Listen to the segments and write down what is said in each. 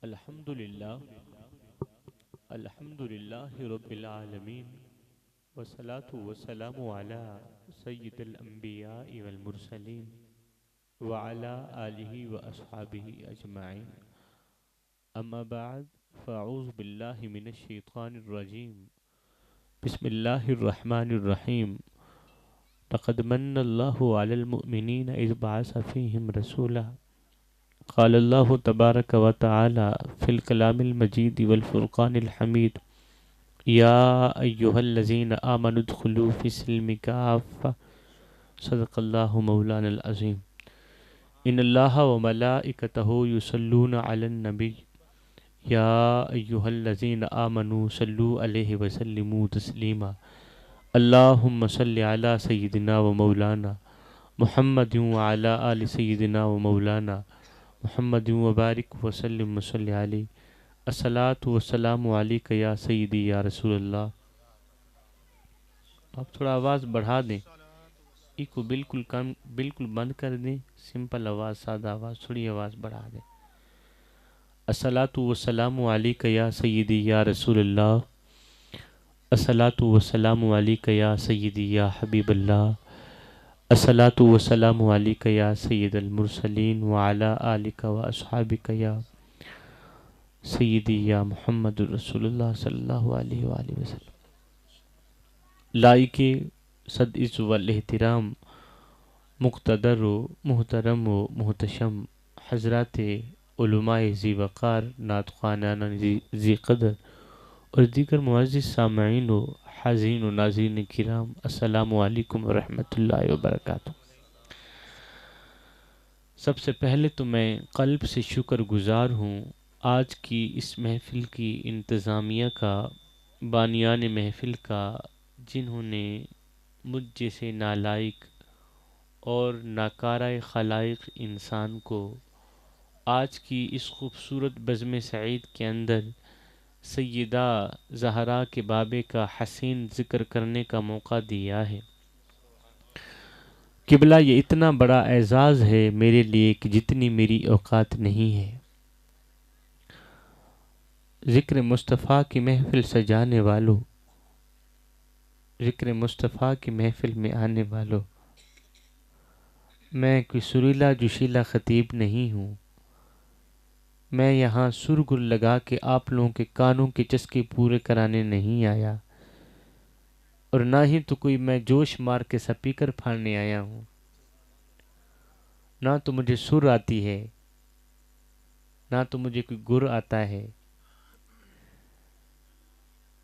الحمد للہ الحمد للہ رب العالمین والصلاة والسلام علی سید الانبیاء والمرسلین وعلی آلہ واصحابہ اجمعین اما بعد فاعوذ باللہ من الشیطان الرجیم بسم اللہ الرحمن الرحیم لقد من اللہ علی المؤمنین اذ بعث فیہم رسولا قال اللہ تبارک و تعالی فی الکلام المجید والفرقان الحمید یا ایہا الذین آمنوا ادخلوا فی السلم کافہ صدق اللہ مولانا العظیم ان اللہ وملائکتہ یصلون علی النبی یا ایہا الذین آمنوا صلوا علیہ وسلموا تسلیما اللہم صل علی سیدنا و مولانا محمد وعلی آل سیدنا و مولانا محمد وبارک وسلم وصلی علیہ الصلاۃ والسلام علیک یا سیدی یا رسول اللہ۔ آپ تھوڑا آواز بڑھا دیں، ایکو بالکل بند کر دیں، سمپل آواز، سادہ آواز، تھوڑی آواز بڑھا دیں۔ الصلاۃ والسلام علیک یا سیدی یا رسول اللہ، الصلاۃ والسلام علیک یا سیدی یا حبیب اللہ، الصلاۃ والسلام علیک یا سید المرسلین وعلی آلک و اصحابک یا سیدی یا محمد رسول اللہ صلی اللہ علیہ وآلہ وسلم۔ لائق صد عز والاحترام مقتدر و محترم و محتشم حضرات علماء ذی وقار، نعت خوانان ذی قدر اور دیگر معزز سامعین و حاضرین و ناظرین کرام، السلام علیکم ورحمۃ اللہ وبرکاتہ۔ سب سے پہلے تو میں قلب سے شکر گزار ہوں آج کی اس محفل کی انتظامیہ کا، بانیان محفل کا، جنہوں نے مجھ جیسے نالائق اور ناکارہ خلائق انسان کو آج کی اس خوبصورت بزم سعید کے اندر سیدہ زہرا کے بابے کا حسین ذکر کرنے کا موقع دیا ہے۔ قبلہ یہ اتنا بڑا اعزاز ہے میرے لیے کہ جتنی میری اوقات نہیں ہے۔ ذکر مصطفیٰ کی محفل سجانے والوں، ذکر مصطفیٰ کی محفل میں آنے والوں، میں کوئی سریلا جوشیلا خطیب نہیں ہوں۔ میں یہاں سرگل لگا کے آپ لوگوں کے کانوں کے چسکے پورے کرانے نہیں آیا، اور نہ ہی تو کوئی میں جوش مار کے سپیکر پھاڑنے آیا ہوں۔ نہ تو مجھے سر آتی ہے، نہ تو مجھے کوئی گر آتا ہے،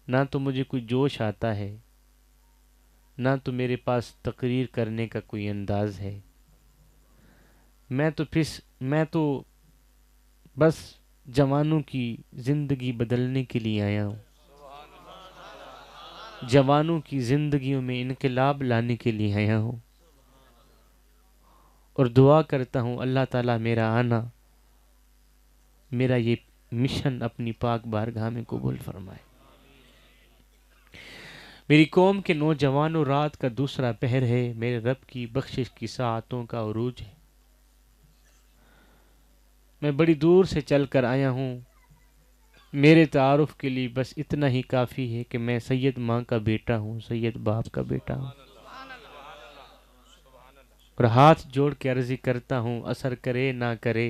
نہ تو مجھے کوئی جوش آتا ہے، نہ تو میرے پاس تقریر کرنے کا کوئی انداز ہے۔ میں تو بس جوانوں کی زندگی بدلنے کے لیے آیا ہوں، جوانوں کی زندگیوں میں انقلاب لانے کے لیے آیا ہوں، اور دعا کرتا ہوں اللہ تعالیٰ میرا آنا، میرا یہ مشن اپنی پاک بارگاہ میں قبول فرمائے۔ میری قوم کے نوجوانوں، رات کا دوسرا پہر ہے، میرے رب کی بخشش کی ساعتوں کا عروج ہے۔ میں بڑی دور سے چل کر آیا ہوں، میرے تعارف کے لیے بس اتنا ہی کافی ہے کہ میں سید ماں کا بیٹا ہوں، سید باپ کا بیٹا ہوں، اور ہاتھ جوڑ کے عرضی کرتا ہوں اثر کرے نہ کرے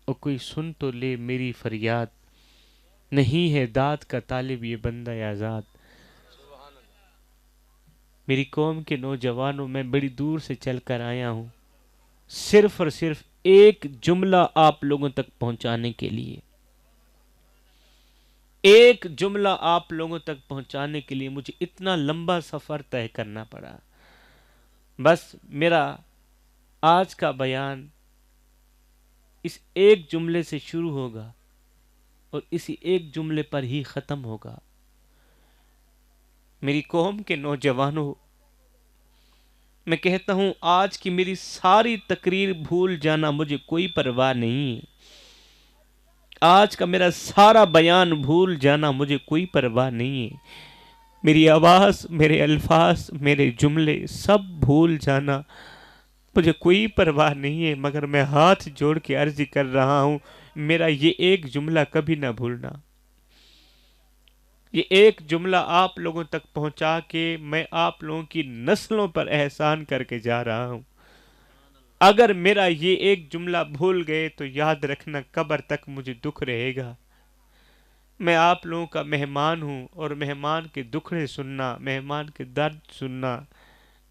اور کوئی سن تو لے میری فریاد، نہیں ہے داد کا طالب یہ بندہ آزاد۔ میری قوم کے نوجوانوں، میں بڑی دور سے چل کر آیا ہوں صرف اور صرف ایک جملہ آپ لوگوں تک پہنچانے کے لیے، ایک جملہ آپ لوگوں تک پہنچانے کے لیے مجھے اتنا لمبا سفر طے کرنا پڑا۔ بس میرا آج کا بیان اس ایک جملے سے شروع ہوگا اور اسی ایک جملے پر ہی ختم ہوگا۔ میری قوم کے نوجوانوں، میں کہتا ہوں آج کی میری ساری تقریر بھول جانا مجھے کوئی پرواہ نہیں ہے، آج کا میرا سارا بیان بھول جانا مجھے کوئی پرواہ نہیں ہے، میری آواز، میرے الفاظ، میرے جملے سب بھول جانا مجھے کوئی پرواہ نہیں ہے، مگر میں ہاتھ جوڑ کے عرض کر رہا ہوں میرا یہ ایک جملہ کبھی نہ بھولنا. یہ ایک جملہ آپ لوگوں تک پہنچا کے میں آپ لوگوں کی نسلوں پر احسان کر کے جا رہا ہوں. اگر میرا یہ ایک جملہ بھول گئے تو یاد رکھنا قبر تک مجھے دکھ رہے گا. میں آپ لوگوں کا مہمان ہوں، اور مہمان کے دکھڑے سننا، مہمان کے درد سننا،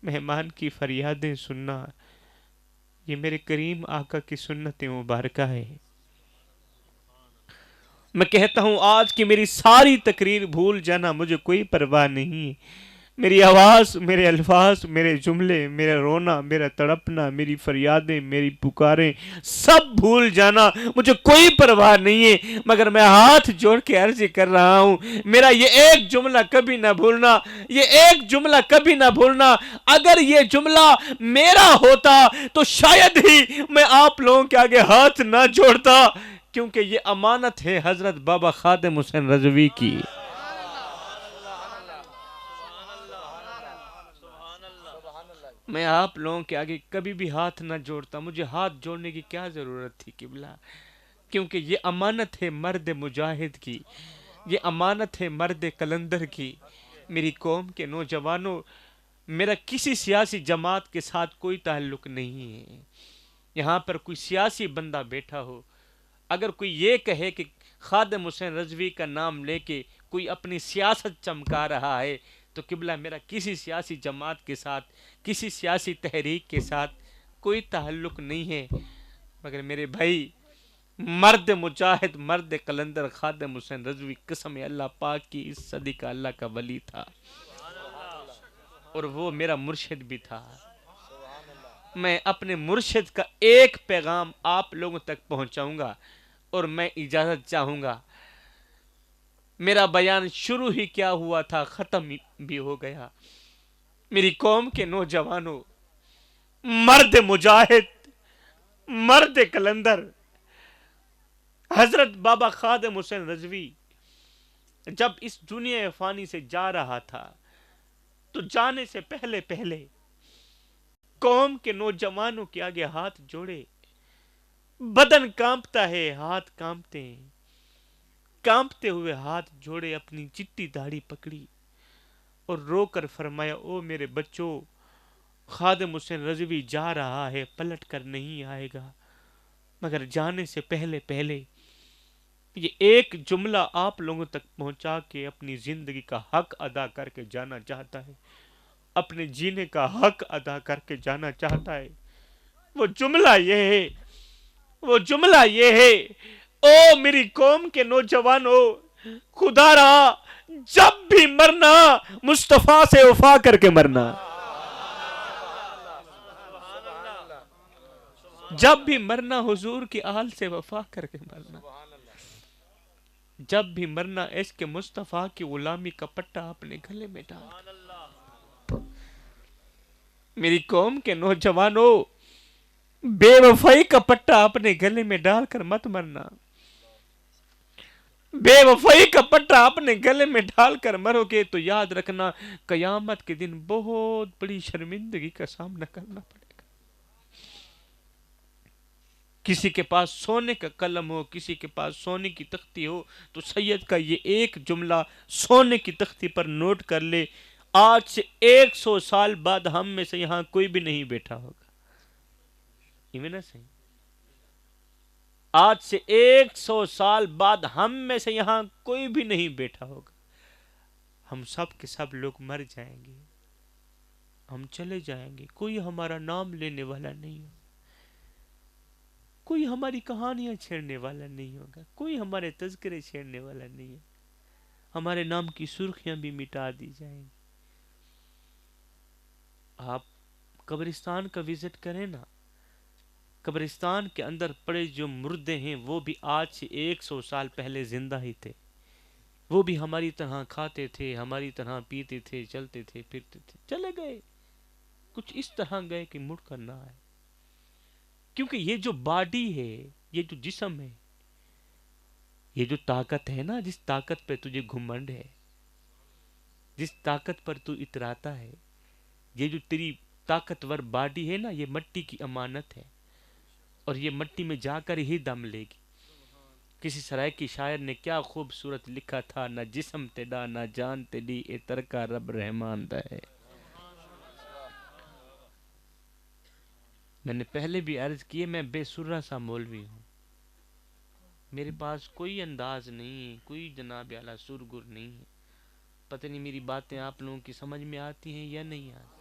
مہمان کی فریادیں سننا، یہ میرے کریم آقا کی سنت مبارکہ ہے. میں کہتا ہوں آج کی میری ساری تقریر بھول جانا مجھے کوئی پرواہ نہیں. میری آواز، میرے الفاظ، میرے جملے، میرا رونا، میرا تڑپنا، میری فریادیں، میری پکاریں، سب بھول جانا مجھے کوئی پرواہ نہیں ہے. مگر میں ہاتھ جوڑ کے عرض کر رہا ہوں، میرا یہ ایک جملہ کبھی نہ بھولنا، یہ ایک جملہ کبھی نہ بھولنا. اگر یہ جملہ میرا ہوتا تو شاید ہی میں آپ لوگوں کے آگے ہاتھ نہ جوڑتا، کیونکہ یہ امانت ہے حضرت بابا خادم حسین رضوی کی. میں آپ لوگوں کے آگے کبھی بھی ہاتھ نہ جوڑتا. مجھے ہاتھ جوڑنے کی کیا ضرورت تھی قبلہ؟ کیونکہ یہ امانت ہے مرد مجاہد کی، یہ امانت ہے مرد قلندر کی. میری قوم کے نوجوانوں، میرا کسی سیاسی جماعت کے ساتھ کوئی تعلق نہیں ہے. یہاں پر کوئی سیاسی بندہ بیٹھا ہو، اگر کوئی یہ کہے کہ خادم حسین رضوی کا نام لے کے کوئی اپنی سیاست چمکا رہا ہے، تو قبلہ میرا کسی سیاسی جماعت کے ساتھ، کسی سیاسی تحریک کے ساتھ کوئی تعلق نہیں ہے. مگر میرے بھائی، مرد مجاہد، مرد قلندر خادم حسین رضوی قسم اللہ پاک کی اس صدی کا اللہ کا ولی تھا، اور وہ میرا مرشد بھی تھا. میں اپنے مرشد کا ایک پیغام آپ لوگوں تک پہنچاؤں گا، اور میں اجازت چاہوں گا. میرا بیان شروع ہی کیا ہوا تھا، ختم بھی ہو گیا. میری قوم کے نوجوانوں، مرد مجاہد، مرد قلندر حضرت بابا خادم حسین رضوی جب اس دنیا فانی سے جا رہا تھا تو جانے سے پہلے پہلے قوم کے نوجوانوں کے آگے ہاتھ جوڑے. بدن کانپتا ہے، ہاتھ کانپتے ہیں، کانپتے ہوئے ہاتھ جوڑے، اپنی چٹی داڑھی پکڑی اور رو کر فرمایا، او میرے بچوں، خادم حسین رضوی جا رہا ہے، پلٹ کر نہیں آئے گا. مگر جانے سے پہلے پہلے یہ ایک جملہ آپ لوگوں تک پہنچا کے اپنی زندگی کا حق ادا کر کے جانا چاہتا ہے، اپنے جینے کا حق ادا کر کے جانا چاہتا ہے. وہ جملہ یہ ہے، وہ جملہ یہ ہے، او میری قوم کے نوجوانوں، خدا رہا جب بھی مرنا مصطفیٰ سے وفا کر کے مرنا. جب بھی مرنا حضور کی آل سے وفا کر کے مرنا. جب بھی مرنا عشق مصطفیٰ کی غلامی کا پٹا اپنے گلے میں ڈال. میری قوم کے نوجوانوں، بے وفائی کا پٹا اپنے گلے میں ڈال کر مت مرنا. بے وفائی کا پٹا اپنے گلے میں ڈال کر مرو گے تو یاد رکھنا قیامت کے دن بہت بڑی شرمندگی کا سامنا کرنا پڑے گا. کسی کے پاس سونے کا قلم ہو، کسی کے پاس سونے کی تختی ہو، تو سید کا یہ ایک جملہ سونے کی تختی پر نوٹ کر لے. آج سے 100 سال بعد ہم میں سے یہاں کوئی بھی نہیں بیٹھا ہوگا. آج سے 100 سال بعد ہم میں سے یہاں کوئی بھی نہیں بیٹھا ہوگا. ہم سب کے سب لوگ مر جائیں گے، ہم چلے جائیں گے. کوئی ہمارا نام لینے والا نہیں ہوگا، کوئی ہماری کہانیاں چھیڑنے والا نہیں ہوگا، کوئی ہمارے تذکرے چھیڑنے والا نہیں ہے. ہمارے نام کی سرخیاں بھی مٹا دی جائیں گی. آپ قبرستان کا وزٹ کریں نا، قبرستان کے اندر پڑے جو مردے ہیں وہ بھی آج سے 100 سال پہلے زندہ ہی تھے. وہ بھی ہماری طرح کھاتے تھے، ہماری طرح پیتے تھے، چلتے تھے، پھرتے تھے. چلے گئے، کچھ اس طرح گئے کہ مڑ کر نہ آئے. کیونکہ یہ جو باڈی ہے، یہ جو جسم ہے، یہ جو طاقت ہے نا، جس طاقت پہ تجھے گھمنڈ ہے، جس طاقت پر تو اتراتا ہے، یہ جو تیری طاقتور باڈی ہے نا، یہ مٹی کی امانت ہے، اور یہ مٹی میں جا کر ہی دم لے گی. کسی سرائکی شاعر نے کیا خوبصورت لکھا تھا، نہ جسم تیڈا نہ جان تیڈی، اے ترکا رب رحمان دا ہے۔ میں نے پہلے بھی عرض کیے، میں بے سرہ سا مولوی ہوں، میرے پاس کوئی انداز نہیں ہے، کوئی جناب اعلیٰ سرگر نہیں ہے۔ پتہ نہیں میری باتیں آپ لوگوں کی سمجھ میں آتی ہیں یا نہیں آتی۔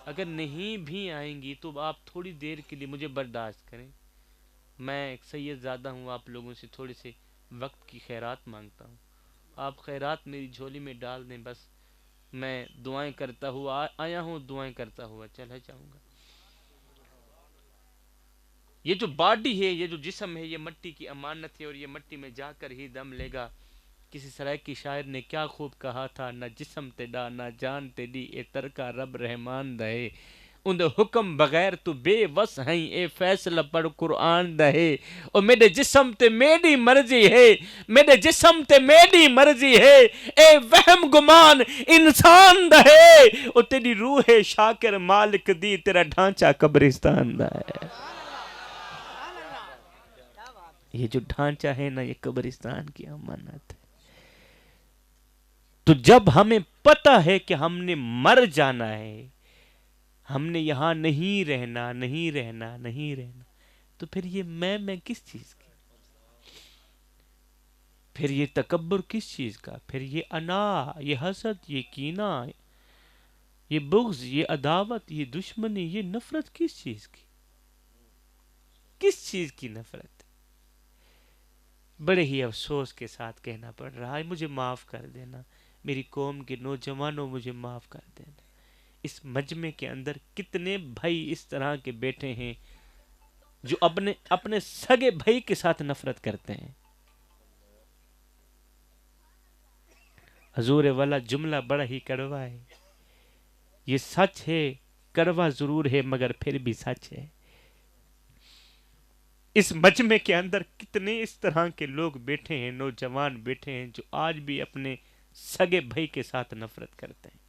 اگر نہیں بھی آئیں گی تو آپ تھوڑی دیر کے لیے مجھے برداشت کریں، میں ایک سید زادہ ہوں، آپ لوگوں سے تھوڑے سے وقت کی خیرات مانگتا ہوں، آپ خیرات میری جھولی میں ڈال دیں، بس میں دعائیں کرتا ہوا آیا ہوں، دعائیں کرتا ہوا چلا جاؤں گا۔ یہ جو باڈی ہے، یہ جو جسم ہے، یہ مٹی کی امانت ہے اور یہ مٹی میں جا کر ہی دم لے گا۔ کسی سرائکی شاعر نے کیا خوب کہا تھا، نہ جسم تیڈا نہ جان تیڈی، اے ترکا رب رحمان دہے، اند حکم بغیر تو بے وس ہیں، اے فیصلہ پڑھ قرآن دہے، اور میرے جسم تے میری مرضی ہے، میرے جسم تے میری مرضی ہے، اے وہم گمان انسان دہے، اور تیری روح شاکر مالک دی، تیرا ڈھانچہ قبرستان دا ہے۔ یہ جو ڈھانچہ ہے نا، یہ قبرستان کی امانت ہے۔ تو جب ہمیں پتہ ہے کہ ہم نے مر جانا ہے، ہم نے یہاں نہیں رہنا، نہیں رہنا، نہیں رہنا، تو پھر یہ میں کس چیز کی، پھر یہ تکبر کس چیز کا، پھر یہ انا، یہ حسد، یہ کینہ، یہ بغض، یہ عداوت، یہ دشمنی، یہ نفرت کس چیز کی، کس چیز کی نفرت؟ بڑے ہی افسوس کے ساتھ کہنا پڑ رہا ہے، مجھے معاف کر دینا، میری قوم کے نوجوانوں مجھے معاف کر دینا۔ اس مجمع کے اندر کتنے بھائی اس طرح کے بیٹھے ہیں جو اپنے سگے بھائی کے ساتھ نفرت کرتے ہیں۔ حضور والا جملہ بڑا ہی کڑوا ہے، یہ سچ ہے، کڑوا ضرور ہے مگر پھر بھی سچ ہے۔ اس مجمع کے اندر کتنے اس طرح کے لوگ بیٹھے ہیں، نوجوان بیٹھے ہیں جو آج بھی اپنے سگے بھائی کے ساتھ نفرت کرتے ہیں۔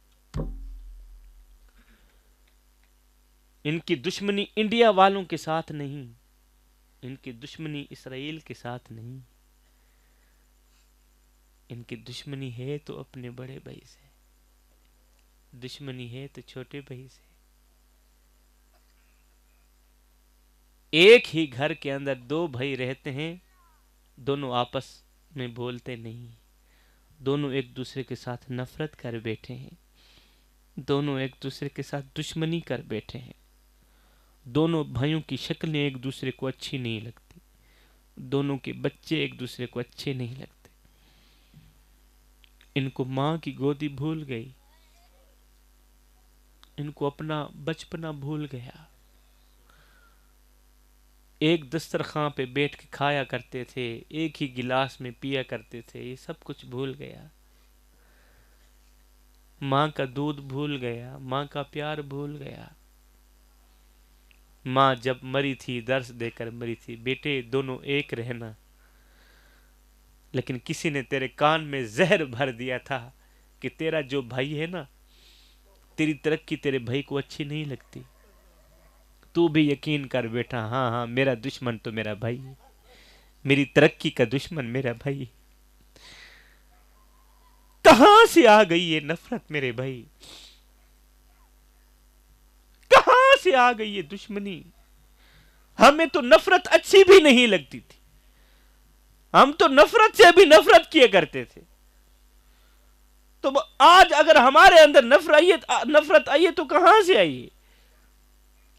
ان کی دشمنی انڈیا والوں کے ساتھ نہیں، ان کی دشمنی اسرائیل کے ساتھ نہیں، ان کی دشمنی ہے تو اپنے بڑے بھائی سے، دشمنی ہے تو چھوٹے بھائی سے۔ ایک ہی گھر کے اندر دو بھائی رہتے ہیں، دونوں آپس میں بولتے نہیں، دونوں ایک دوسرے کے ساتھ نفرت کر بیٹھے ہیں، دونوں ایک دوسرے کے ساتھ دشمنی کر بیٹھے ہیں، دونوں بھائیوں کی شکلیں ایک دوسرے کو اچھی نہیں لگتی، دونوں کے بچے ایک دوسرے کو اچھے نہیں لگتے، ان کو ماں کی گودی بھول گئی، ان کو اپنا بچپنا بھول گیا، ایک دسترخوان پہ بیٹھ کے کھایا کرتے تھے، ایک ہی گلاس میں پیا کرتے تھے، یہ سب کچھ بھول گیا، ماں کا دودھ بھول گیا، ماں کا پیار بھول گیا۔ ماں جب مری تھی درس دے کر مری تھی، بیٹے دونوں ایک رہنا، لیکن کسی نے تیرے کان میں زہر بھر دیا تھا کہ تیرا جو بھائی ہے نا، تیری ترقی تیرے بھائی کو اچھی نہیں لگتی، تو بھی یقین کر بیٹا، ہاں میرا دشمن تو میرا بھائی ہے، میری ترقی کا دشمن میرا بھائی۔ کہاں سے آ گئی یہ نفرت میرے بھائی، کہاں سے آ گئی یہ دشمنی؟ ہمیں تو نفرت اچھی بھی نہیں لگتی تھی، ہم تو نفرت سے بھی نفرت کیے کرتے تھے، تو آج اگر ہمارے اندر نفرت آئی ہے تو کہاں سے آئی ہے؟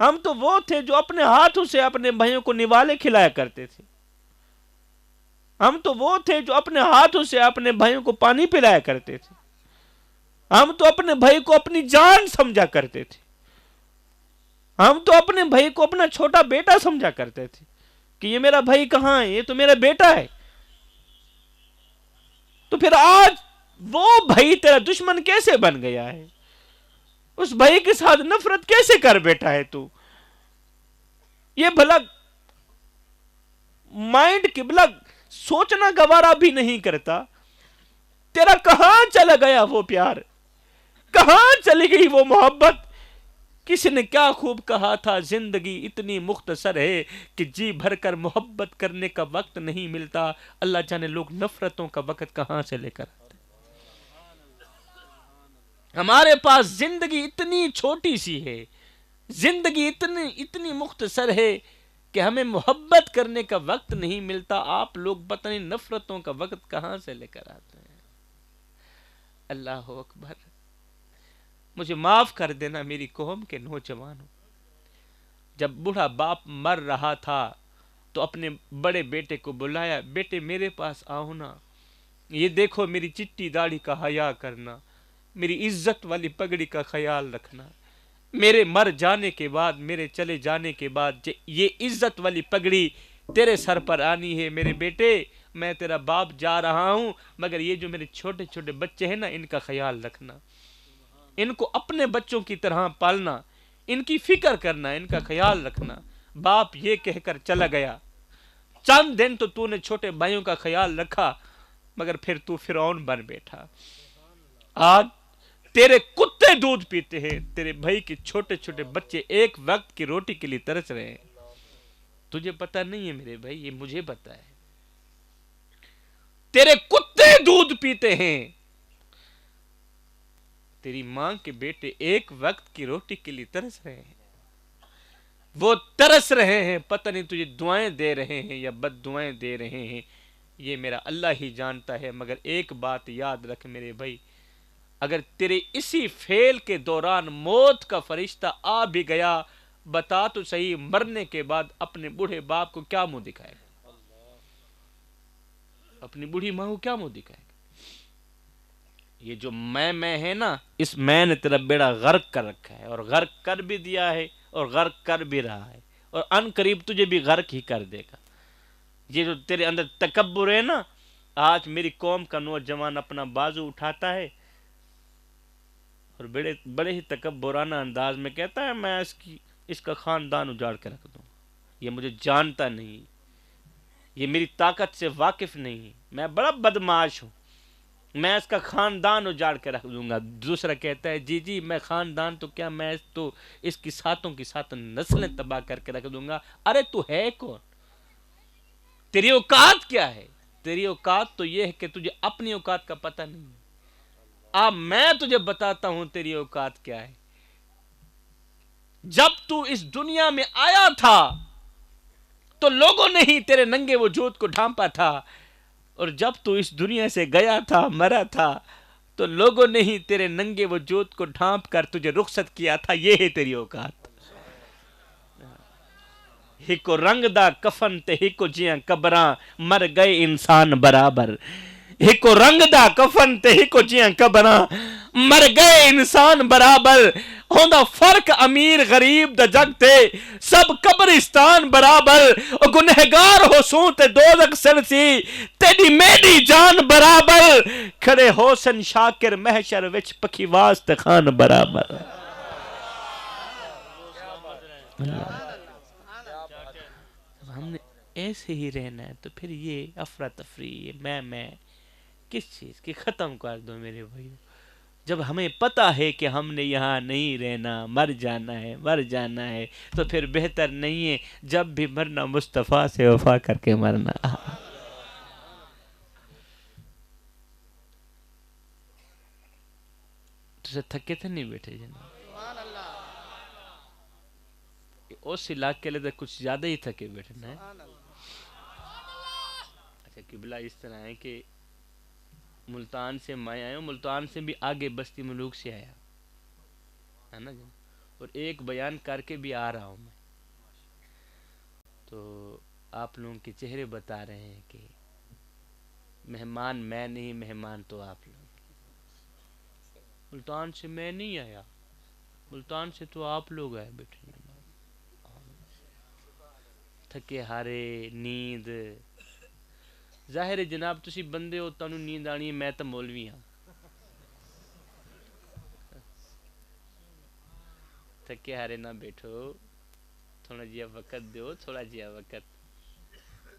ہم تو وہ تھے جو اپنے ہاتھوں سے اپنے بھائیوں کو نوالے کھلایا کرتے تھے، ہم تو وہ تھے جو اپنے ہاتھوں سے اپنے بھائیوں کو پانی پلایا کرتے تھے، ہم تو اپنے بھائی کو اپنی جان سمجھا کرتے تھے، ہم تو اپنے بھائی کو اپنا چھوٹا بیٹا سمجھا کرتے تھے کہ یہ میرا بھائی کہاں ہے، یہ تو میرا بیٹا ہے۔ تو پھر آج وہ بھائی تیرا دشمن کیسے بن گیا ہے؟ اس بھائی کے ساتھ نفرت کیسے کر بیٹھا ہے تو؟ یہ بھلا مائنڈ کی بھلا سوچنا گوارا بھی نہیں کرتا، تیرا کہاں چلا گیا وہ پیار، کہاں چلی گئی وہ محبت کسی نے کیا خوب کہا تھا، زندگی اتنی مختصر ہے کہ جی بھر کر محبت کرنے کا وقت نہیں ملتا. اللہ جانے لوگ نفرتوں کا وقت کہاں سے لے کر آتے. ہمارے پاس زندگی اتنی چھوٹی سی ہے، زندگی اتنی مختصر ہے کہ ہمیں محبت کرنے کا وقت نہیں ملتا. آپ لوگ پتہ نہیں نفرتوں کا وقت کہاں سے لے کر آتے ہیں. اللہ اکبر. مجھے معاف کر دینا میری قوم کے نوجوانوں. جب بوڑھا باپ مر رہا تھا تو اپنے بڑے بیٹے کو بلایا، بیٹے میرے پاس آؤ نا، یہ دیکھو میری چٹی داڑھی کا حیا کرنا، میری عزت والی پگڑی کا خیال رکھنا. میرے مر جانے کے بعد، میرے چلے جانے کے بعد یہ عزت والی پگڑی تیرے سر پر آنی ہے میرے بیٹے. میں تیرا باپ جا رہا ہوں، مگر یہ جو میرے چھوٹے چھوٹے بچے ہیں نا، ان کا خیال رکھنا، ان کو اپنے بچوں کی طرح پالنا، ان کی فکر کرنا، ان کا خیال رکھنا. باپ یہ کہہ کر چلا گیا. چند دن تو نے چھوٹے بھائیوں کا خیال رکھا، مگر پھر تو فرعون بن بیٹھا. آج تیرے کتے دودھ پیتے ہیں، تیرے بھائی کے چھوٹے چھوٹے بچے ایک وقت کی روٹی کے لیے ترس رہے ہیں. تجھے پتہ نہیں ہے میرے بھائی، یہ مجھے پتہ ہے. تیرے کتے دودھ پیتے ہیں، تیری ماں کے بیٹے ایک وقت کی روٹی کے لیے ترس رہے ہیں. وہ ترس رہے ہیں، پتہ نہیں تجھے دعائیں دے رہے ہیں یا بد دعائیں دے رہے ہیں، یہ میرا اللہ ہی جانتا ہے. مگر ایک بات یاد رکھ میرے بھائی، اگر تیرے اسی فعل کے دوران موت کا فرشتہ آ بھی گیا، بتا تو صحیح، مرنے کے بعد اپنے بوڑھے باپ کو کیا منہ دکھائے گا؟ اپنی بوڑھی ماں کو کیا منہ دکھائے گا؟ یہ جو میں ہے نا، اس میں نے تیرا بیڑا غرق کر رکھا ہے، اور غرق کر بھی دیا ہے اور غرق کر بھی رہا ہے، اور ان قریب تجھے بھی غرق ہی کر دے گا. یہ جو تیرے اندر تکبر ہے نا، آج میری قوم کا نوجوان اپنا بازو اٹھاتا ہے اور بڑے ہی تکبرانہ انداز میں کہتا ہے میں اس کا خاندان اجاڑ کے رکھ دوں. یہ مجھے جانتا نہیں، یہ میری طاقت سے واقف نہیں، میں بڑا بدمعاش ہوں، میں اس کا خاندان اجاڑ کے رکھ دوں گا. دوسرا کہتا ہے جی میں خاندان تو کیا، میں تو اس کی ساتوں کی ساتھ نسلیں تباہ کر کے رکھ دوں گا. ارے تو ہے کون؟ تیری اوقات کیا ہے؟ تیری اوقات تو یہ ہے کہ تجھے اپنی اوقات کا پتہ نہیں. اب میں تجھے بتاتا ہوں تیری اوقات کیا ہے. جب تو اس دنیا میں آیا تھا تو لوگوں نے ہی تیرے ننگے وجود کو ڈھانپا تھا، اور جب تو اس دنیا سے گیا تھا، مرا تھا، تو لوگوں نے ہی تیرے ننگے وجود کو ڈھانپ کر تجھے رخصت کیا تھا. یہ ہے تیری اوقات. ہکو رنگ دا کفن تے ہکو جیاں قبراں، مر گئے انسان برابر. ہکو رنگ دا کفن تے ہکو جیاں قبراں، مر گئے انسان برابر. ہوندا فرق امیر غریب دا جگ تے، سب قبرستان برابر. او گنہگار ہو سوں تے دوزخ سنسی، تیری میری جان برابر. کھڑے حسن شاکر محشر وچ پکھی واسطے خان برابر. ہم نے ایسے ہی رہنا ہے، تو پھر یہ افراتفری میں کس چیز کی؟ ختم کر دو میرے بھائی. جب ہمیں پتہ ہے کہ ہم نے یہاں نہیں رہنا، مر جانا ہے، تو پھر بہتر نہیں ہے جب بھی مرنا مصطفیٰ سے وفا کر کے مرنا. تو تھکے تھے نہیں بیٹھے جناب؟ اس علاقے لئے کچھ زیادہ ہی تھکے بیٹھے نا. اچھا قبلہ اس طرح ہے کہ ملتان سے میں آیا ہوں، ملتان سے بھی آگے بستی ملوک سے آیا ہے نا جی، اور ایک بیان کر کے بھی آ رہا ہوں میں. تو آپ لوگوں کے چہرے بتا رہے ہیں کہ مہمان میں نہیں، مہمان تو آپ لوگ. ملتان سے میں نہیں آیا، ملتان سے تو آپ لوگ آئے بیٹھے. تھکے ہارے، نیند. ظاہر ہے جناب تسی بندے ہو، تانوں نیند آنی ہے، میں تو مولوی ہاں. تھکے ہارے نہ بیٹھو، تھوڑا جیا وقت دیو، تھوڑا جیا وقت.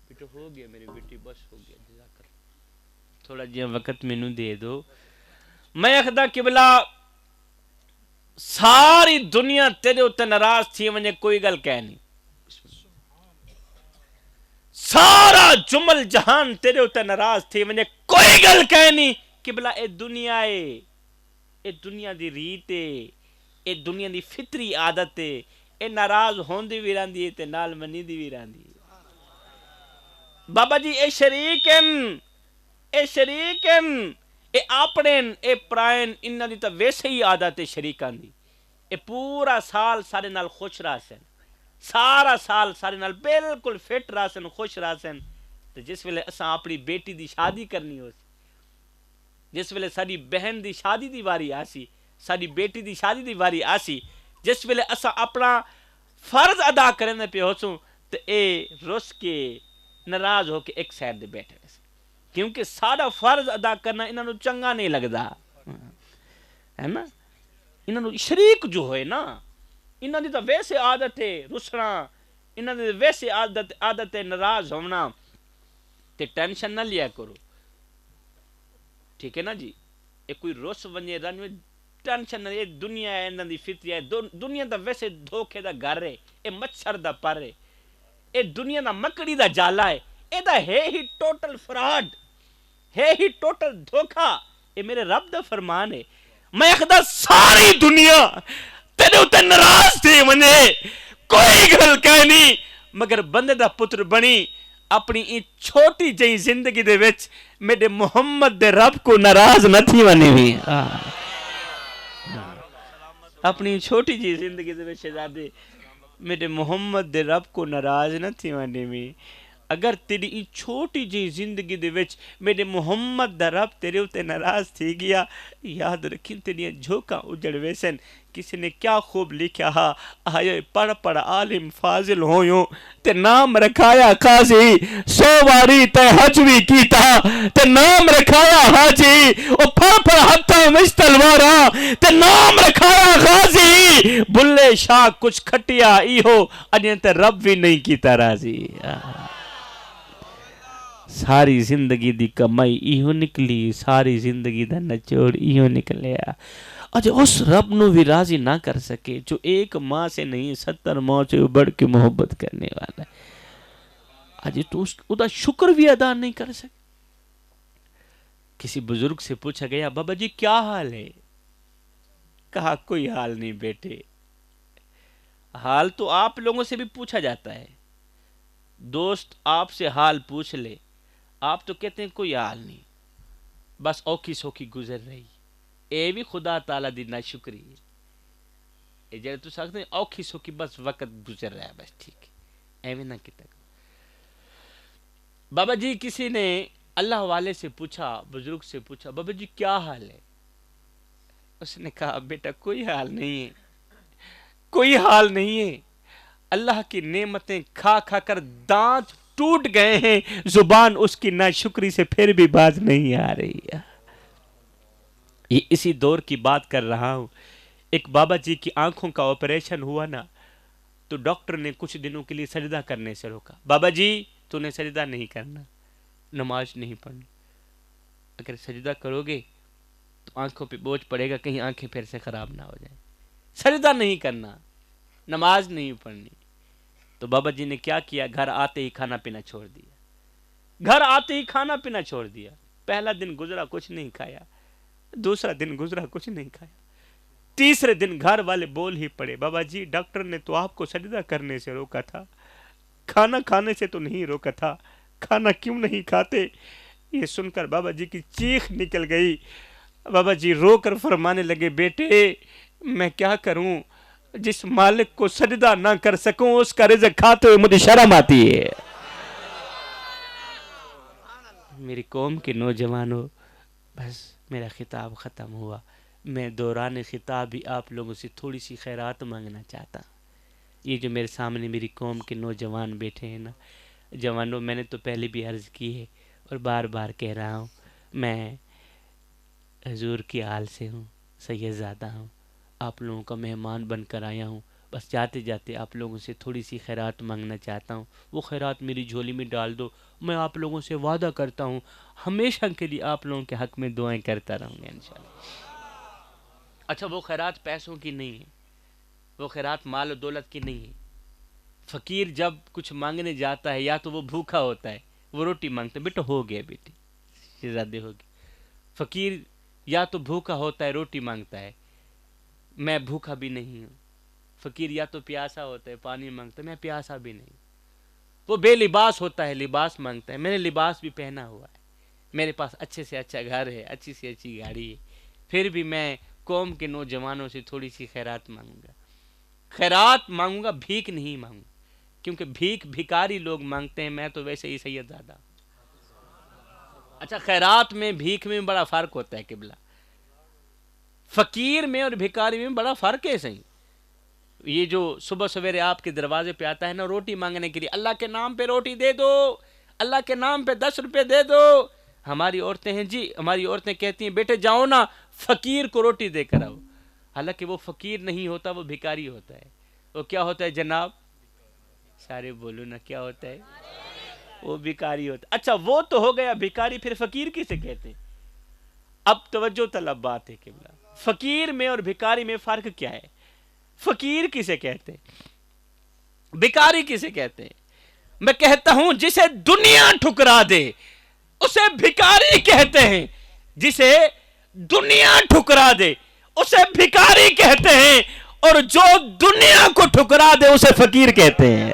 بیٹو ہو گیا میری بیٹی، بس ہو گیا، جزاک اللہ. تھوڑا جیا وقت مینوں دے دو. میں اخدا قبلہ ساری دنیا تیرے اتنے ناراض تھی ونے کوئی گل کہہ نہیں، سارا جمل جہان تیرے اتنے ناراض تھی ونے کوئی گل کہہ نہیں کہ بلا اے دنیا ہے، اے دنیا دی ریت ہے، اے دنیا دی فطری عادت ہے، اے ناراض ہوندی بھی رہندی ہے تے نال منی دی بھی رہندی ہے۔ بابا جی اے شریکن، اے شریکن، اے آپڑین، اے پرائن، انہاں دی تا ویسے ہی عادت ہے شریکان دی، اے پورا سال سارے نال خوش رہ سن، سارا سال سارے نال بالکل فٹ رہ سن، خوش رہ سن، تے جس ویلے اساں اپنی بیٹی دی شادی کرنی ہو سی، جس ویلے ساری بہن دی شادی دی واری آسی، ساری بیٹی دی شادی دی واری آسی، جس ویلے اساں اپنا فرض ادا کرنے پہ ہو سوں تے اے رس کے ناراض ہو کے ایک سائڈ دے بیٹھے رہے، کیونکہ سارا فرض ادا کرنا انہاں نو چنگا نہیں لگدا ہے نا، انہاں نو شریک جو ہوئے نا، انہاں دی تا ویسے عادت ہے رسنا، انہاں دی ویسے عادت ہے ناراض ہونا، تے ٹینشن نہ لیا کرو، ٹھیک ہے نا جی، اے کوئی رس ونجے رن میں ٹینشن نہ، یہ دنیا ہے انہاں دی فطری ہے، دنیا دا ویسے دھوکے دا گھر ہے، اے مچھر دا پر ہے، اے دنیا دا مکڑی دا جالا ہے، اے دا ہے ہی ٹوٹل فراڈ، ہے ہی ٹوٹل دھوکا، اے میرے رب دا فرمان ہے، میں خدا ساری دنیا تیرے اتے ناراض تھی منے کوئی گل کہنی، مگر بندے دا پتر بنی اپنی این چھوٹی جئی زندگی دے وچ میرے محمد دے رب کو ناراض نہ تھی ونی ہوئی، اپنی چھوٹی جی زندگی دے وچ شہزادے میرے محمد دے رب کو ناراض نہ تھی ونی ہوئی۔ اگر تیری این چھوٹی جی زندگی دے وچ میرے محمد دا رب تیرے اتے ناراض تھی گیا، یاد رکھیں تیریاں جھوکاں اجڑ ویسن، کسی نے کیا خوب لکھا ہا، آئے پڑھ پڑھ عالم فاضل ہویوں تے نام رکھایا قاضی، 100 واری تے حج بھی کیتا تے نام رکھایا حاجی، او پڑھ پڑھ ہتھاں وچ تلواراں تے نام رکھایا غازی، بلے شاہ کچھ کھٹیا ایہو اجیں تے رب بھی نہیں کیتا راضی۔ ساری زندگی دی کمائی ایہو نکلی، ساری زندگی دا نچوڑ ایہو نکلیا، اج اس رب نو بھی راضی نہ کر سکے جو ایک ماں سے نہیں 70 ماں سے بڑھ کے محبت کرنے والا ہے، اج تو اس دا شکر بھی ادا نہیں کر سکے۔ کسی بزرگ سے پوچھا گیا بابا جی کیا حال ہے؟ کہا کوئی حال نہیں بیٹے، حال تو آپ لوگوں سے بھی پوچھا جاتا ہے، دوست آپ سے حال پوچھ لے، آپ تو کہتے ہیں کوئی حال نہیں، بس اوکھی سوکھی گزر رہی، اے بھی خدا تعالیٰ دی ناشکری ہے، اے جڑے تو سکتے ہیں اوکھی سوکھی بس وقت گزر رہا ہے، بس ٹھیک ہے، ایویں نہ کیتا کرو۔ بابا جی کسی نے اللہ والے سے پوچھا، بزرگ سے پوچھا بابا جی کیا حال ہے؟ اس نے کہا بیٹا کوئی حال نہیں ہے، کوئی حال نہیں ہے، اللہ کی نعمتیں کھا کھا کر دانت ٹوٹ گئے ہیں، زبان اس کی ناشکری سے پھر بھی باز نہیں آ رہی ہے۔ یہ اسی دور کی بات کر رہا ہوں، ایک بابا جی کی آنکھوں کا آپریشن ہوا نا، تو ڈاکٹر نے کچھ دنوں کے لیے سجدہ کرنے سے روکا، بابا جی تو نے سجدہ نہیں کرنا، نماز نہیں پڑھنی، اگر سجدہ کرو گے تو آنکھوں پہ بوجھ پڑے گا، کہیں آنکھیں پھر سے خراب نہ ہو جائیں، سجدہ نہیں کرنا، نماز نہیں پڑھنی۔ تو بابا جی نے کیا کیا، گھر آتے ہی کھانا پینا چھوڑ دیا، گھر آتے ہی کھانا پینا چھوڑ دیا، پہلا دن گزرا کچھ نہیں کھایا، دوسرا دن گزرا کچھ نہیں کھایا، تیسرے دن گھر والے بول ہی پڑے بابا جی ڈاکٹر نے تو آپ کو سجدہ کرنے سے روکا تھا، کھانا کھانے سے تو نہیں روکا تھا، کھانا کیوں نہیں کھاتے؟ یہ سن کر بابا جی کی چیخ نکل گئی، بابا جی رو کر فرمانے لگے بیٹے میں کیا کروں، جس مالک کو سجدہ نہ کر سکوں اس کا رزق کھاتے ہوئے مجھے شرم آتی ہے۔ میری قوم کے نوجوانوں، بس میرا خطاب ختم ہوا، میں دوران خطاب بھی آپ لوگوں سے تھوڑی سی خیرات مانگنا چاہتا ہوں۔ یہ جو میرے سامنے میری قوم کے نوجوان بیٹھے ہیں نا، جوانوں میں نے تو پہلے بھی عرض کی ہے اور بار بار کہہ رہا ہوں، میں حضور کی آل سے ہوں، سید زادہ ہوں، آپ لوگوں کا مہمان بن کر آیا ہوں، بس جاتے جاتے آپ لوگوں سے تھوڑی سی خیرات مانگنا چاہتا ہوں، وہ خیرات میری جھولی میں ڈال دو، میں آپ لوگوں سے وعدہ کرتا ہوں ہمیشہ کے لیے آپ لوگوں کے حق میں دعائیں کرتا رہوں گا انشاءاللہ۔ اچھا وہ خیرات پیسوں کی نہیں ہے، وہ خیرات مال و دولت کی نہیں ہے. فقیر جب کچھ مانگنے جاتا ہے یا تو وہ بھوکا ہوتا ہے، وہ روٹی مانگتا ہے، بیٹا ہو گیا بیٹی شہزادے ہو گئی. فقیر یا تو بھوکا ہوتا ہے روٹی مانگتا ہے، میں بھوکا بھی نہیں ہوں. فقیر یا تو پیاسا ہوتا ہے پانی مانگتا ہے، میں پیاسا بھی نہیں. وہ بے لباس ہوتا ہے لباس مانگتا ہے، میں نے لباس بھی پہنا ہوا ہے، میرے پاس اچھے سے اچھا گھر ہے، اچھی سے اچھی گاڑی ہے، پھر بھی میں قوم کے نوجوانوں سے تھوڑی سی خیرات مانگوں گا. خیرات مانگوں گا، بھیک نہیں مانگوں، کیونکہ بھیک بھکاری لوگ مانگتے ہیں، میں تو ویسے ہی سید زادہ. اچھا خیرات میں بھیک میں بڑا فرق ہوتا ہے قبلہ. فقیر میں اور بھکاری میں بڑا فرق ہے. صحیح یہ جو صبح سویرے آپ کے دروازے پہ آتا ہے نا روٹی مانگنے کے لیے، اللہ کے نام پہ روٹی دے دو، اللہ کے نام پہ 10 روپے دے دو. ہماری عورتیں ہیں جی، ہماری عورتیں کہتی ہیں بیٹے جاؤ نا فقیر کو روٹی دے کر آؤ. حالانکہ وہ فقیر نہیں ہوتا، وہ بھکاری ہوتا ہے. وہ کیا ہوتا ہے جناب؟ سارے بولو نا کیا ہوتا ہے؟ وہ بھکاری ہوتا ہے. اچھا وہ تو ہو گیا بھکاری، پھر فقیر کسے کہتے ہیں؟ اب توجہ طلب بات ہے قبلہ، فقیر میں اور بھکاری میں فرق کیا ہے؟ فقیر کسے کہتے ہیں؟ بھکاری کسے کہتے ہیں؟ میں کہتا ہوں جسے دنیا ٹھکرا دے اسے بھکاری کہتے ہیں، جسے دنیا ٹھکرا دے اسے بھکاری کہتے ہیں، اور جو دنیا کو ٹھکرا دے اسے فقیر کہتے ہیں.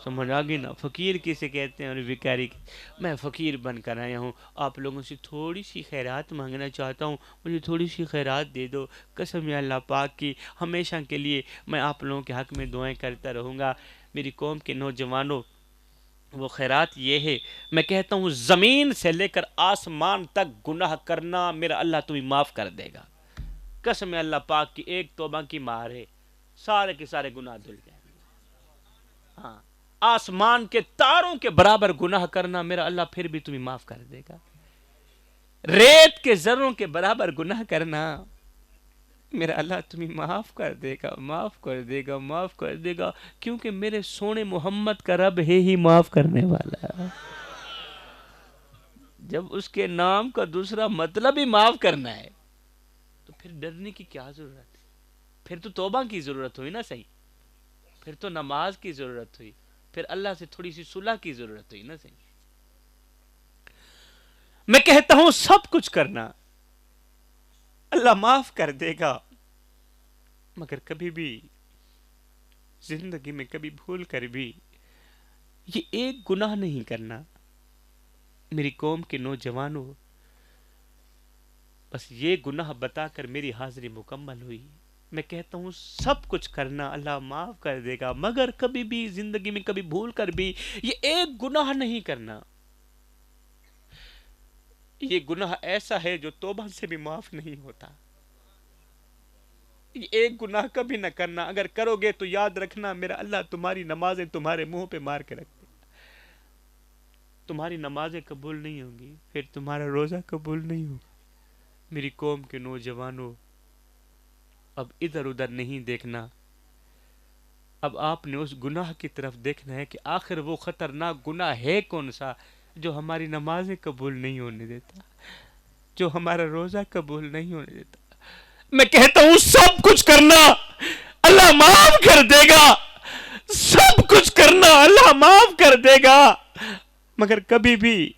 سمجھ آگئی نا؟ فقیر کسے کہتے ہیں اور بھکاری. میں فقیر بن کر آیا ہوں، آپ لوگوں سے تھوڑی سی خیرات مانگنا چاہتا ہوں، مجھے تھوڑی سی خیرات دے دو. قسم ہے اللہ پاک کی، ہمیشہ کے لیے میں آپ لوگوں کے حق میں دعائیں کرتا رہوں گا. میری قوم کے نوجوانوں، وہ خیرات یہ ہے، میں کہتا ہوں زمین سے لے کر آسمان تک گناہ کرنا میرا اللہ تمہیں معاف کر دے گا. قسم ہے اللہ پاک کی، ایک توبہ کی مار ہے، سارے کے سارے گناہ دھل جائیں گے. ہاں آسمان کے تاروں کے برابر گناہ کرنا میرا اللہ پھر بھی تمہیں معاف کر دے گا. ریت کے ذروں کے برابر گناہ کرنا میرا اللہ تمہیں معاف کر دے گا، معاف کر دے گا، معاف کر دے گا، کیونکہ میرے سونے محمد کا رب ہے ہی معاف کرنے والا. جب اس کے نام کا دوسرا مطلب ہی معاف کرنا ہے تو پھر ڈرنے کی کیا ضرورت ہے؟ پھر تو توبہ کی ضرورت ہوئی نا. صحیح پھر تو نماز کی ضرورت ہوئی، پھر اللہ سے تھوڑی سی صلح کی ضرورت ہوئی نا. صحیح میں کہتا ہوں سب کچھ کرنا اللہ معاف کر دے گا، مگر کبھی بھی زندگی میں کبھی بھول کر بھی یہ ایک گناہ نہیں کرنا. میری قوم کے نوجوانوں، بس یہ گناہ بتا کر میری حاضری مکمل ہوئی. میں کہتا ہوں سب کچھ کرنا اللہ معاف کر دے گا، مگر کبھی بھی زندگی میں کبھی بھول کر بھی یہ ایک گناہ نہیں کرنا. یہ گناہ ایسا ہے جو توبہ سے بھی معاف نہیں ہوتا. یہ ایک گناہ کبھی نہ کرنا، اگر کرو گے تو یاد رکھنا میرا اللہ تمہاری نمازیں تمہارے منہ پہ مار کے رکھ دے. تمہاری نمازیں قبول نہیں ہوں گی، پھر تمہارا روزہ قبول نہیں ہوگا. میری قوم کے نوجوانوں، اب ادھر ادھر نہیں دیکھنا، اب آپ نے اس گناہ کی طرف دیکھنا ہے کہ آخر وہ خطرناک گناہ ہے کون سا جو ہماری نمازیں قبول نہیں ہونے دیتا، جو ہمارا روزہ قبول نہیں ہونے دیتا. میں کہتا ہوں سب کچھ کرنا اللہ معاف کر دے گا، سب کچھ کرنا اللہ معاف کر دے گا، مگر کبھی بھی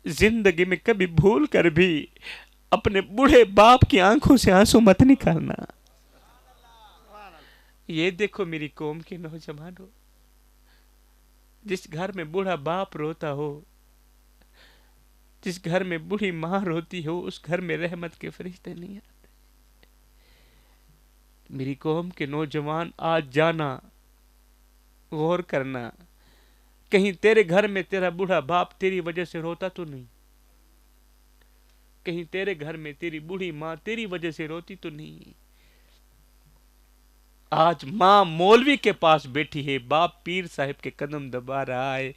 زندگی میں کبھی بھول کر بھی اپنے بوڑھے باپ کی آنکھوں سے آنسو مت نکالنا. یہ دیکھو میری قوم کے نوجوانوں، جس گھر میں بوڑھا باپ روتا ہو، جس گھر میں بوڑھی ماں روتی ہو، اس گھر میں رحمت کے فرشتے نہیں آتے. میری قوم کے نوجوان آج جانا، غور کرنا، کہیں تیرے گھر میں تیرا بوڑھا باپ تیری وجہ سے روتا تو نہیں، کہیں تیرے گھر میں تیری بوڑھی ماں تیری وجہ سے روتی تو نہیں. آج ماں مولوی کے پاس بیٹھی ہے، باپ پیر صاحب کے قدم دبا رہا ہے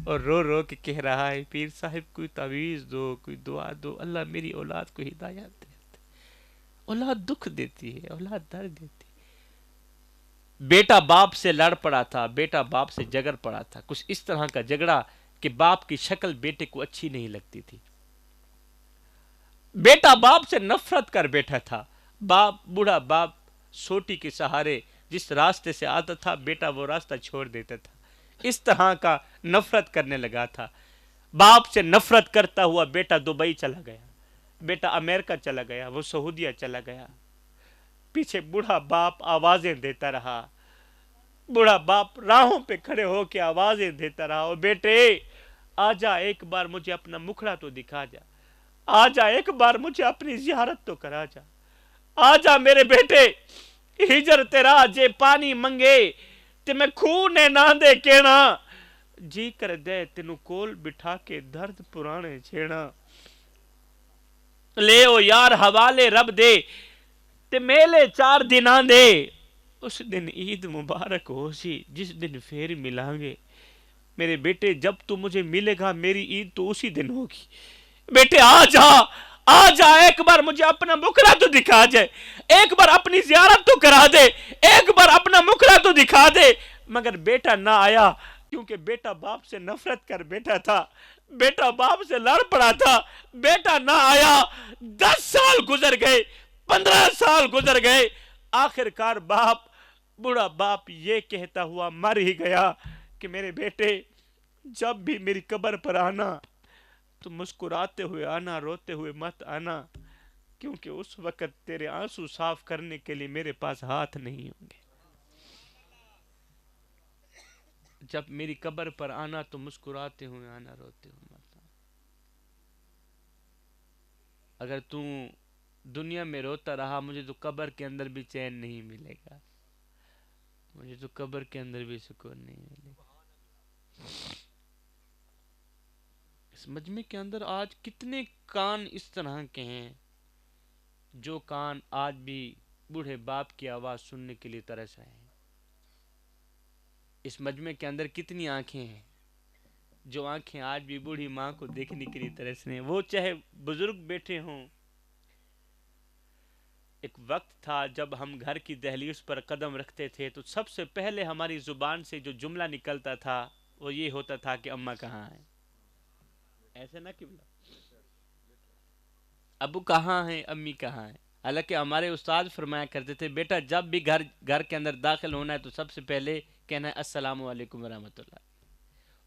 اور رو رو کے کہہ رہا ہے پیر صاحب کوئی تعویذ دو، کوئی دعا دو، اللہ میری اولاد کو ہدایت دے. اولاد دکھ دیتی ہے، اولاد درد دیتی ہے. بیٹا باپ سے لڑ پڑا تھا، بیٹا باپ سے جھگڑ پڑا تھا، کچھ اس طرح کا جھگڑا کہ باپ کی شکل بیٹے کو اچھی نہیں لگتی تھی. بیٹا باپ سے نفرت کر بیٹھا تھا. باپ, بوڑھا باپ سوٹی کے سہارے جس راستے سے آتا تھا بیٹا وہ راستہ چھوڑ دیتا تھا. اس طرح کا نفرت کرنے لگا تھا. باپ سے نفرت کرتا ہوا بیٹا دبئی چلا گیا, بیٹا امریکہ چلا گیا, وہ سعودیہ چلا گیا. پیچھے بوڑھا باپ آوازیں دیتا رہا, بوڑھا باپ راہوں پہ کھڑے ہو کے آوازیں دیتا رہا, اور بیٹے آجا ایک بار مجھے اپنا مکھڑا تو دکھا جا, آجا ایک بار مجھے اپنی زیارت تو کرا جا, آجا میرے بیٹے ہجر تیرا جے پانی منگے تے میں خونے نہ دے کہنا, جی کر دے تینوں کول بٹھا کے درد پرانے چھیڑا. لے او یار حوالے رب دے تے میلے 4 دن دے, اس دن عید مبارک ہو سی جس دن پھر ملیں گے. میرے بیٹے جب تو مجھے ملے گا میری عید تو اسی دن ہوگی. بیٹے آ جا ایک بار مجھے اپنا مکھڑا تو دکھا جائے, ایک بار اپنی زیارت تو کرا دے, ایک بار اپنا مکھڑا تو دکھا دے. مگر بیٹا نہ آیا کیونکہ بیٹا باپ سے نفرت کر بیٹھا تھا, بیٹا باپ سے لڑ پڑا تھا. بیٹا نہ آیا, 10 سال گزر گئے, 15 سال گزر گئے. آخر کار باپ, بوڑھا باپ یہ کہتا ہوا مر ہی گیا کہ میرے بیٹے جب بھی میری قبر پر آنا تو مسکراتے ہوئے آنا, روتے ہوئے مت آنا, کیونکہ اس وقت تیرے آنسو صاف کرنے کے لیے میرے پاس ہاتھ نہیں ہوں گے. جب میری قبر پر آنا تو مسکراتے ہوئے آنا, روتے ہوئے مت آنا. اگر تو دنیا میں روتا رہا مجھے تو قبر کے اندر بھی چین نہیں ملے گا, مجھے تو قبر کے اندر بھی سکون نہیں ملے گا. اس مجمع کے اندر آج کتنے کان اس طرح کے ہیں جو کان آج بھی بوڑھے باپ کی آواز سننے کے لیے ترس آئے ہیں. اس مجمع کے اندر کتنی آنکھیں ہیں جو آنکھیں آج بھی بوڑھی ماں کو دیکھنے کے لیے ترس رہے ہیں. وہ چاہے بزرگ بیٹھے ہوں. ایک وقت تھا جب ہم گھر کی دہلیز پر قدم رکھتے تھے تو سب سے پہلے ہماری زبان سے جو جملہ نکلتا تھا وہ یہ ہوتا تھا کہ اماں کہاں ہیں. ایسے نہ کہ ابو کہاں ہیں, امی کہاں ہیں. حالانکہ ہمارے استاد فرمایا کرتے تھے بیٹا جب بھی گھر کے اندر داخل ہونا ہے تو سب سے پہلے کہنا ہے السلام علیکم ورحمۃ اللہ.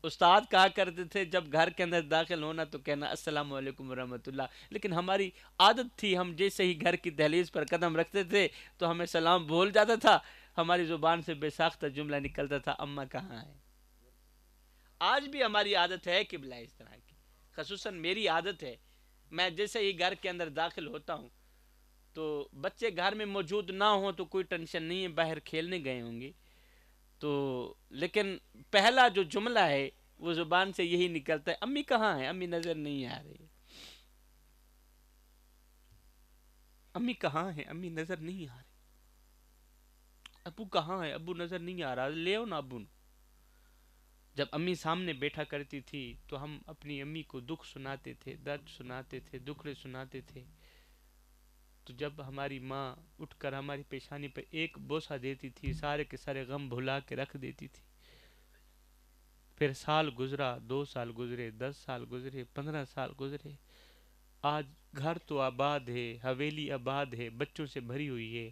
استاد کہا کرتے تھے جب گھر کے اندر داخل ہونا تو کہنا السلام علیکم ورحمۃ اللہ. لیکن ہماری عادت تھی, ہم جیسے ہی گھر کی دہلیز پر قدم رکھتے تھے تو ہمیں سلام بھول جاتا تھا, ہماری زبان سے بے ساختہ جملہ نکلتا تھا اماں کہاں ہیں. آج بھی ہماری عادت ہے کہ بلا اس طرح کی, خصوصاً میری عادت ہے. میں جیسے ہی گھر کے اندر داخل ہوتا ہوں تو بچے گھر میں موجود نہ ہوں تو کوئی ٹینشن نہیں ہے, باہر کھیلنے گئے ہوں گے تو, لیکن پہلا جو جملہ ہے وہ زبان سے یہی نکلتا ہے امی کہاں ہیں, امی نظر نہیں آ رہی, امی کہاں ہیں, امی نظر نہیں آ رہی, ابو کہاں ہے, ابو نظر نہیں آ رہا, لے آؤ نا ابو. جب امی سامنے بیٹھا کرتی تھی تو ہم اپنی امی کو دکھ سناتے تھے, درد سناتے تھے, دکھڑے سناتے تھے. تو جب ہماری ماں اٹھ کر ہماری پیشانی پر ایک بوسہ دیتی تھی سارے کے سارے غم بھلا کے رکھ دیتی تھی. پھر سال گزرا, 2 سال گزرے, 10 سال گزرے, 15 سال گزرے. آج گھر تو آباد ہے, حویلی آباد ہے, بچوں سے بھری ہوئی ہے.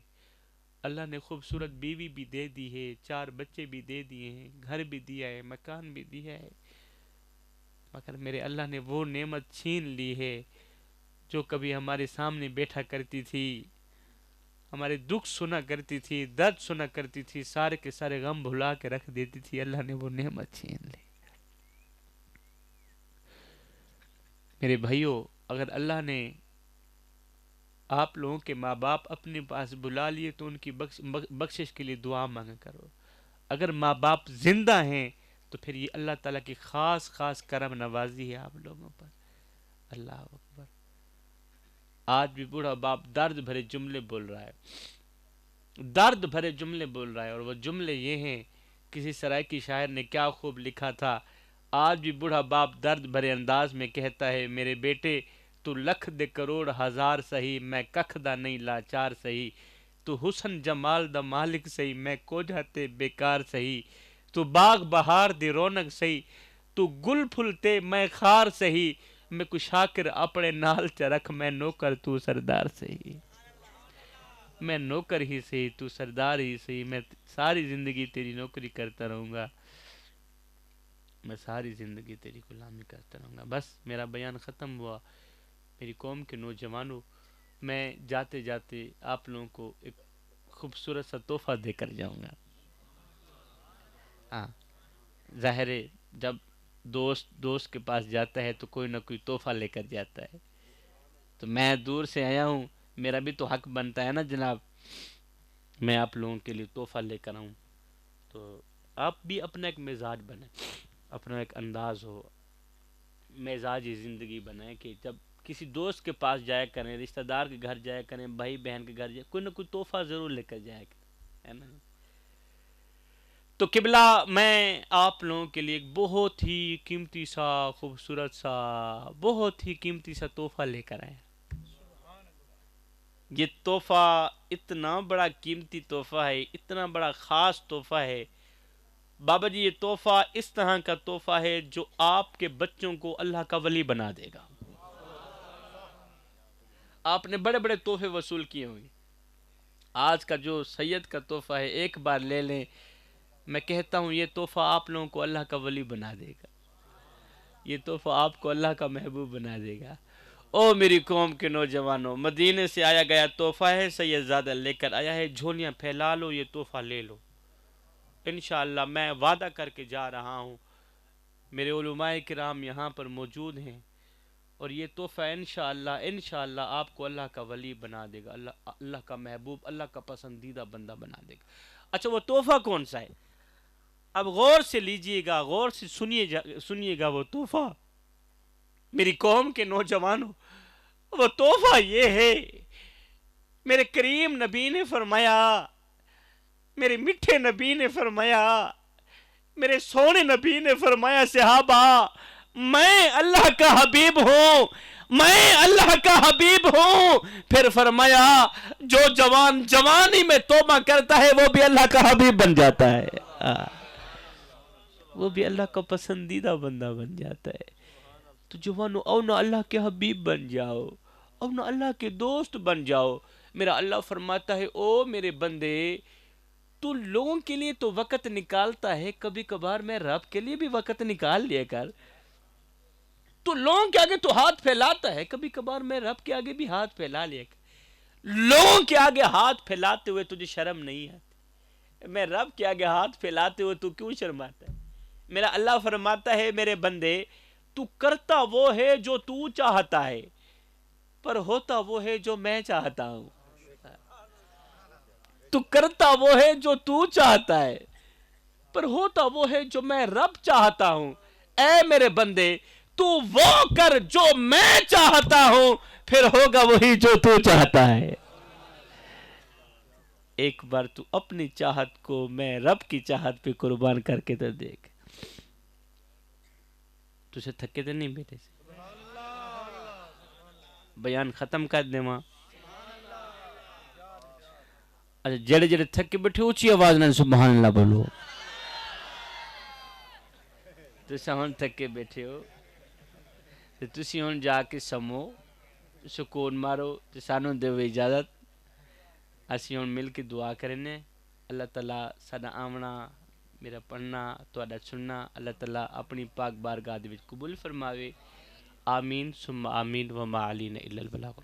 اللہ نے خوبصورت بیوی بھی دے دی ہے, 4 بچے بھی دے دیے ہیں, گھر بھی دیا ہے, مکان بھی دیا ہے. مگر میرے اللہ نے وہ نعمت چھین لی ہے جو کبھی ہمارے سامنے بیٹھا کرتی تھی, ہمارے دکھ سنا کرتی تھی, درد سنا کرتی تھی, سارے کے سارے غم بھلا کے رکھ دیتی تھی. اللہ نے وہ نعمت چھین لی. میرے بھائیوں, اگر اللہ نے آپ لوگوں کے ماں باپ اپنے پاس بلا لیے تو ان کی بخشش کے لیے دعا مانگا کرو. اگر ماں باپ زندہ ہیں تو پھر یہ اللہ تعالیٰ کی خاص کرم نوازی ہے آپ لوگوں پر. اللہ اکبر. آج بھی بوڑھا باپ درد بھرے جملے بول رہا ہے, درد بھرے جملے بول رہا ہے, اور وہ جملے یہ ہیں, کسی سرائکی شاعر نے کیا خوب لکھا تھا. آج بھی بوڑھا باپ درد بھرے انداز میں کہتا ہے میرے بیٹے تو لکھ دے کروڑ ہزار سہی, میں ککھ دا نہیں لاچار سہی. تو حسن جمال دا مالک سہی, میں کو جاتے بیکار سہی. تو باغ بہار دی رونق سہی, تو گل پھل تے میں خار سہی. میں کو شاکر اپنے نال چ رکھ، میں نوکر تو سردار سہی، میں نوکر ہی سہی تو سردار ہی سہی، میں ساری زندگی تیری نوکری کرتا رہوں گا، میں ساری زندگی تیری غلامی کرتا رہوں گا۔ بس میرا بیان ختم ہوا۔ میری قوم کے نوجوانوں، میں جاتے جاتے آپ لوگوں کو ایک خوبصورت سا تحفہ دے کر جاؤں گا۔ ہاں، ظاہر ہے جب دوست کے پاس جاتا ہے تو کوئی نہ کوئی تحفہ لے کر جاتا ہے، تو میں دور سے آیا ہوں، میرا بھی تو حق بنتا ہے نا جناب، میں آپ لوگوں کے لیے تحفہ لے کر آؤں۔ تو آپ بھی اپنا ایک مزاج بنائیں، اپنا ایک انداز ہو، مزاجی زندگی بنائیں کہ جب کسی دوست کے پاس جایا کریں، رشتہ دار کے گھر جایا کریں، بھائی بہن کے گھر جایا، کوئی نہ کوئی تحفہ ضرور لے کر جایا کریں، ہے نا۔ تو قبلہ، میں آپ لوگوں کے لیے ایک بہت ہی قیمتی سا، خوبصورت سا، بہت ہی قیمتی سا تحفہ لے کر آیا۔ یہ تحفہ اتنا بڑا قیمتی تحفہ ہے، اتنا بڑا خاص تحفہ ہے بابا جی، یہ تحفہ اس طرح کا تحفہ ہے جو آپ کے بچوں کو اللہ کا ولی بنا دے گا۔ آپ نے بڑے بڑے تحفے وصول کیے ہوں گے، آج کا جو سید کا تحفہ ہے ایک بار لے لیں، میں کہتا ہوں یہ تحفہ آپ لوگوں کو اللہ کا ولی بنا دے گا، یہ تحفہ آپ کو اللہ کا محبوب بنا دے گا۔ او میری قوم کے نوجوانوں، مدینے سے آیا گیا تحفہ ہے، سید زادہ لے کر آیا ہے، جھولیاں پھیلا لو، یہ تحفہ لے لو۔ انشاءاللہ میں وعدہ کر کے جا رہا ہوں، میرے علماء کرام یہاں پر موجود ہیں، اور یہ تحفہ انشاءاللہ آپ کو اللہ کا ولی بنا دے گا، اللہ کا محبوب، اللہ کا پسندیدہ بندہ بنا دے گا۔ اچھا، وہ تحفہ کون سا ہے؟ اب غور سے لیجئے گا، غور سے سنیے گا وہ تحفہ، میری قوم کے نوجوانوں، وہ تحفہ یہ ہے، میرے کریم نبی نے فرمایا، میرے میٹھے نبی نے فرمایا، میرے سونے نبی نے فرمایا، صحابہ میں اللہ کا حبیب ہوں، میں اللہ کا حبیب ہوں۔ پھر فرمایا جو جوان جوانی میں توبہ کرتا ہے وہ بھی اللہ کا حبیب بن جاتا ہے، وہ بھی اللہ کا پسندیدہ بندہ بن جاتا ہے۔ تو جوانو، او نہ اللہ کے حبیب بن جاؤ، او نہ اللہ کے دوست بن جاؤ۔ میرا اللہ فرماتا ہے، او میرے بندے، تو لوگوں کے لیے تو وقت نکالتا ہے، کبھی کبھار میں رب کے لیے بھی وقت نکال لیا کر۔ تو لوگوں کے آگے تو ہاتھ پھیلاتا ہے، کبھی کبھار میں رب کے آگے بھی ہاتھ پھیلا لیا کر۔ لوگوں کے آگے ہاتھ پھیلاتے ہوئے تجھے شرم نہیں آتی، میں رب کے آگے ہاتھ پھیلاتے ہوئے تو کیوں شرماتا ہے؟ میرا اللہ فرماتا ہے، میرے بندے، تو کرتا وہ ہے جو تو چاہتا ہے، پر ہوتا وہ ہے جو میں چاہتا ہوں۔ تو کرتا وہ ہے جو تو چاہتا ہے، پر ہوتا وہ ہے جو میں رب چاہتا ہوں۔ اے میرے بندے، تو وہ کر جو میں چاہتا ہوں، پھر ہوگا وہی جو تو چاہتا ہے۔ ایک بار تو اپنی چاہت کو میں رب کی چاہت پہ قربان کر کے تو دیکھ، تجھے تھکے تو نہیں بیٹے سے؟ بیان ختم کر دے ماں۔ اچھا، جڑے جڑے تھکے بیٹھے اونچی آواز نہ سبحان اللہ بولو۔ تسی ہون تھکے بیٹھے ہو، تسی ہون جا کے سمو، سکون مارو، تے سانو دیو اجازت، اسی ہون مل کے دعا کرنے۔ اللہ تعالیٰ ساڈا آمنا، میرا پڑھنا، تہاڈا سننا، اللہ تعالیٰ اپنی پاک بارگاہ دے وچ قبول فرماوے۔ آمین ثم آمین، وما علینا الا البلاغ۔